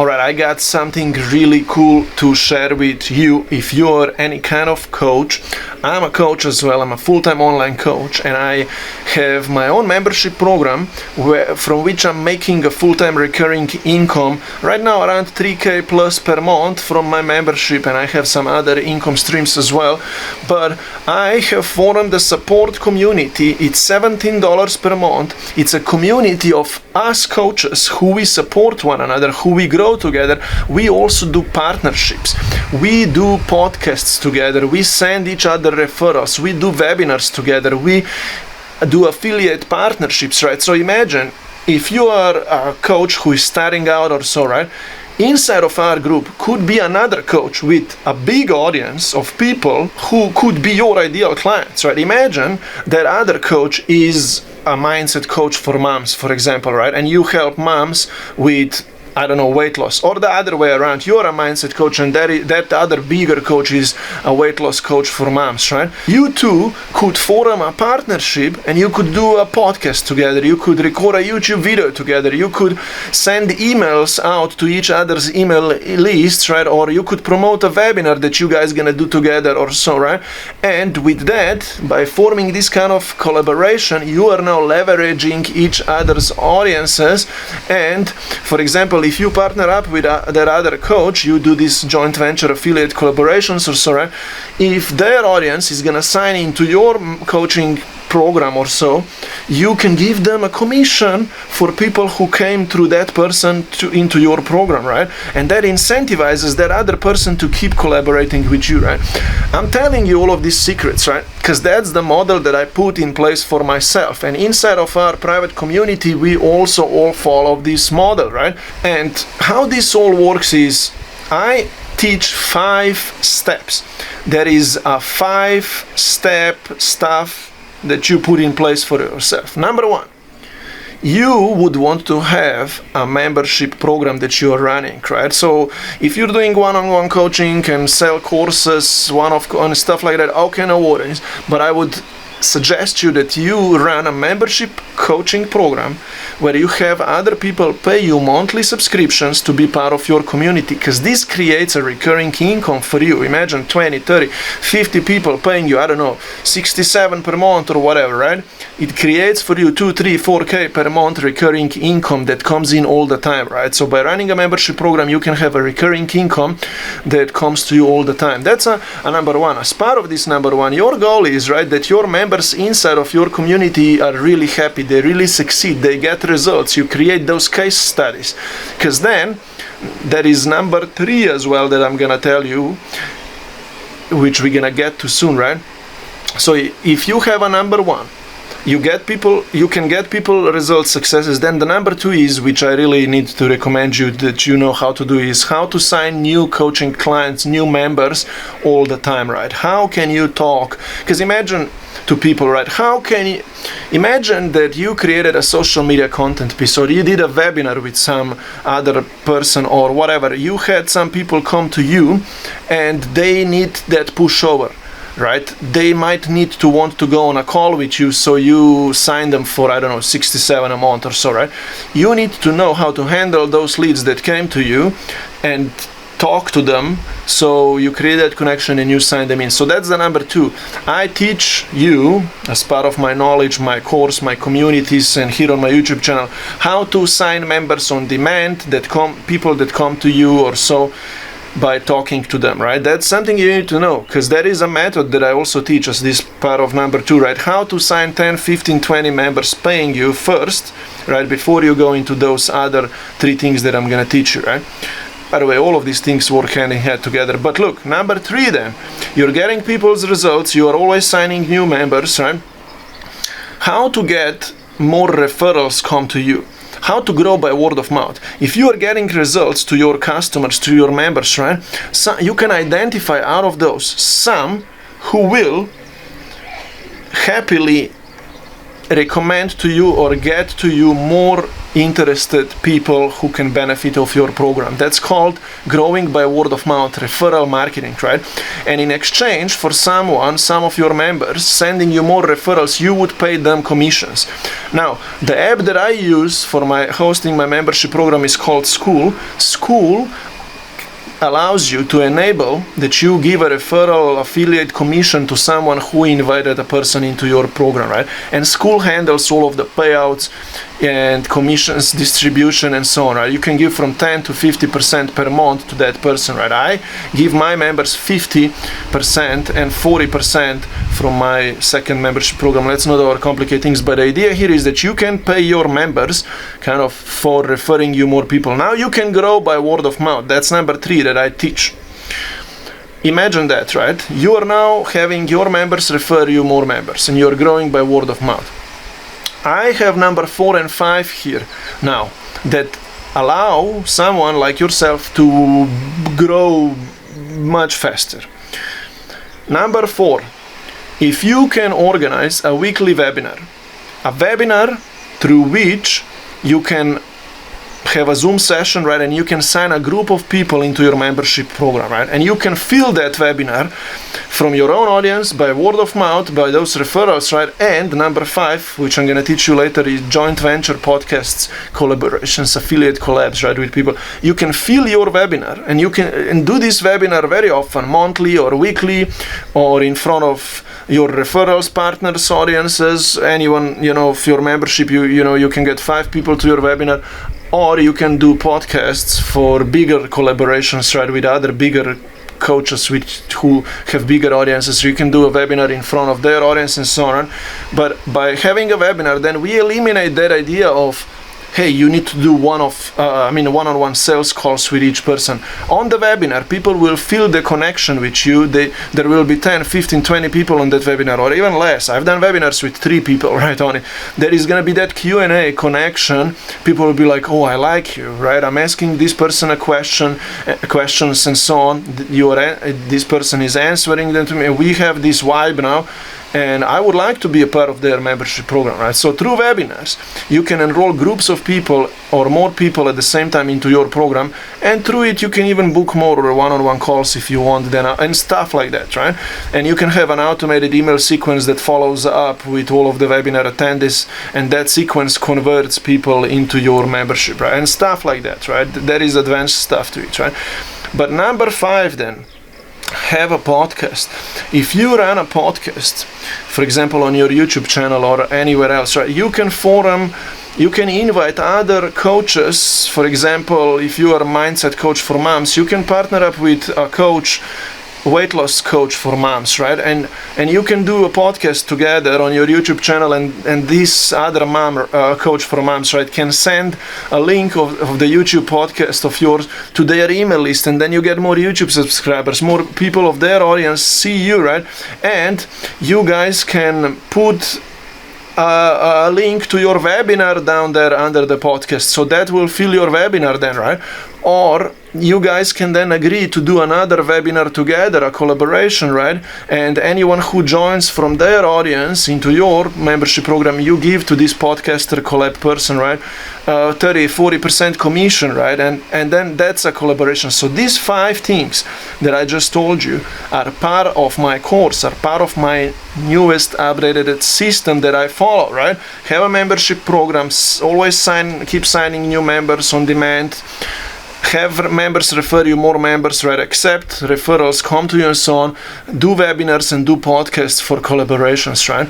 Alright, I got something really cool to share with you. If you are any kind of coach, I'm a coach as well. I'm a full-time online coach, and I have my own membership program from which I'm making a full-time recurring income right now around 3K plus per month from my membership, and I have some other income streams as well. But I have formed a support community. It's $17 per month. It's a community of us coaches who we support one another, who we grow together. We also do partnerships. We do podcasts together. We send each other referrals. We do webinars together. We do affiliate partnerships, right? So imagine if you are a coach who is starting out or so, right? Inside of our group could be another coach with a big audience of people who could be your ideal clients, right? Imagine that other coach is a mindset coach for moms, for example, right? And you help moms with, I don't know, weight loss, or the other way around. You're a mindset coach and that other bigger coach is a weight loss coach for moms, right? You two could form a partnership and you could do a podcast together. You could record a YouTube video together. You could send emails out to each other's email lists, right? Or you could promote a webinar that you guys gonna do together or so, right? And with that, by forming this kind of collaboration, you are now leveraging each other's audiences. And for example, if you partner up with that other coach, you do this joint venture affiliate collaborations or so, right? If their audience is gonna sign into your coaching program or so, you can give them a commission for people who came through that person into your program, right? And that incentivizes that other person to keep collaborating with you, right? I'm telling you all of these secrets, right? Because that's the model that I put in place for myself. And inside of our private community, we also all follow this model, right? And how this all works is I teach 5 steps. There is a 5-step stuff that you put in place for yourself. Number 1, you would want to have a membership program that you are running, right? So if you're doing one-on-one coaching and sell courses, and stuff like that, okay, no worries. But I would suggest you that you run a membership coaching program where you have other people pay you monthly subscriptions to be part of your community, because this creates a recurring income for you. Imagine 20, 30, 50 people paying you, I don't know, 67 per month or whatever, right? It creates for you 2, 3, 4K per month recurring income that comes in all the time, right? So by running a membership program, you can have a recurring income that comes to you all the time. That's a number 1. As part of this number 1, your goal is, right, that your members inside of your community are really happy, they really succeed, they get results. You create those case studies, because then there is number 3 as well that I'm gonna tell you, which we're gonna get to soon, right? So if you have a number 1, you can get people results, successes. Then the number 2 is, which I really need to recommend you that you know how to do, is how to sign new coaching clients, new members all the time, right? How can you talk? Because imagine to people, right? How can you imagine that you created a social media content piece, or you did a webinar with some other person or whatever. You had some people come to you and they need that pushover, right? They might need to want to go on a call with you, so you sign them for, I don't know, 67 a month or so, right? You need to know how to handle those leads that came to you and talk to them, so you create that connection and you sign them in. So that's the number 2. I teach you, as part of my knowledge, my course, my communities, and here on my YouTube channel, how to sign members on demand, people that come to you or so, by talking to them, right? That's something you need to know, because there is a method that I also teach as this part of number 2, right? How to sign 10, 15, 20 members paying you first, right? Before you go into those other 3 things that I'm gonna teach you, right? By the way, all of these things work hand in hand together. But look, number 3 then, you're getting people's results, you are always signing new members, right? How to get more referrals come to you. How to grow by word of mouth. If you are getting results to your customers, to your members, right? So you can identify out of those some who will happily recommend to you or get to you more interested people who can benefit of your program. That's called growing by word of mouth, referral marketing, right? And in exchange for some of your members sending you more referrals, you would pay them commissions. Now, the app that I use for hosting my membership program is called School. School allows you to enable that you give a referral affiliate commission to someone who invited a person into your program, right? And School handles all of the payouts and commissions, distribution, and so on, right? You can give from 10 to 50% per month to that person, right? I give my members 50% and 40% from my second membership program. Let's not overcomplicate things, but the idea here is that you can pay your members kind of for referring you more people. Now you can grow by word of mouth. That's number 3 that I teach. Imagine that, right? You are now having your members refer you more members, and you're growing by word of mouth. I have number 4 and 5 here now that allow someone like yourself to grow much faster. Number 4, if you can organize a weekly webinar through which you can have a Zoom session, right, and you can sign a group of people into your membership program, right, and you can fill that webinar from your own audience by word of mouth, by those referrals, right. And number 5, which I'm going to teach you later, is joint venture podcasts, collaborations, affiliate collabs, right, with people. You can fill your webinar, and you can do this webinar very often, monthly or weekly, or in front of your referrals, partners, audiences, anyone, of your membership. You can get 5 people to your webinar. Or you can do podcasts for bigger collaborations, right, with other bigger coaches who have bigger audiences. You can do a webinar in front of their audience and so on. But by having a webinar, then we eliminate that idea of, hey, you need to do one-on-one sales calls with each person. On the webinar, people will feel the connection with you. There will be 10, 15, 20 people on that webinar, or even less. I've done webinars with 3 people, right, on it. There is going to be that Q&A connection. People will be like, oh, I like you, right? I'm asking this person questions and so on. This person is answering them to me. We have this vibe now. And I would like to be a part of their membership program, right? So through webinars, you can enroll groups of people or more people at the same time into your program, and through it you can even book more one-on-one calls if you want, and stuff like that, right? And you can have an automated email sequence that follows up with all of the webinar attendees, and that sequence converts people into your membership, right? And stuff like that, right? There is advanced stuff to it, right? But number 5 then, have a podcast. If you run a podcast, for example, on your YouTube channel or anywhere else, right, you can invite other coaches. For example, if you are a mindset coach for moms, you can partner up with a coach, weight loss coach for moms, right? And you can do a podcast together on your YouTube channel, and this other mom coach for moms, right, can send a link of the YouTube podcast of yours to their email list, and then you get more YouTube subscribers, more people of their audience see you, right? And you guys can put a link to your webinar down there under the podcast, so that will fill your webinar then, right? Or you guys can then agree to do another webinar together, a collaboration, right? And anyone who joins from their audience into your membership program, you give to this podcaster collab person, right, 30-40% commission, right? And then that's a collaboration. So these 5 things that I just told you are part of my course, are part of my newest updated system that I follow, right? Have a membership program, always keep signing new members on demand. Have members refer you more members, right? Accept referrals, come to you and so on. Do webinars and do podcasts for collaborations, right?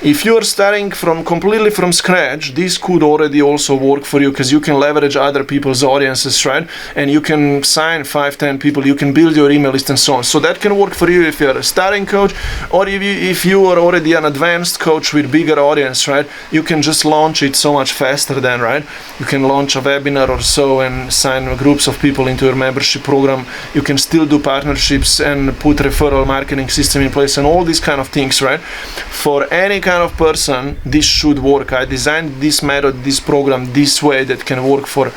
If you're starting completely from scratch, this could already also work for you, because you can leverage other people's audiences, right? And you can sign 5-10 people, you can build your email list and so on. So that can work for you if you're a starting coach, or if you are already an advanced coach with bigger audience, right? You can just launch it so much faster then, right? You can launch a webinar or so and sign groups of people into your membership program. You can still do partnerships and put referral marketing system in place and all these kind of things, right? For any kind of person, this should work. I designed this method, this program, this way that can work for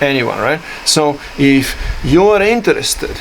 anyone, right? So if you're interested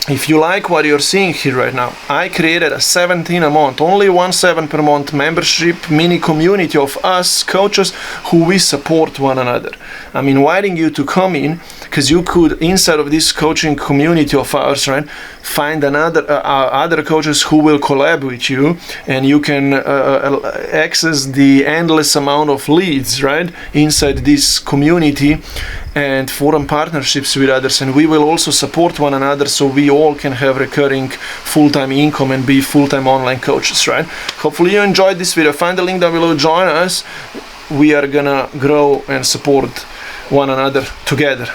if you like what you're seeing here right now, I created a 17 a month, only 1.7 per month membership mini community of us coaches who we support one another. I'm inviting you to come in because you could, inside of this coaching community of ours, right, find other coaches who will collab with you, and you can access the endless amount of leads, right, inside this community, and form partnerships with others, and we will also support one another so we all can have recurring full-time income and be full-time online coaches, right? Hopefully you enjoyed this video. Find the link down below, join us. We are gonna grow and support one another together.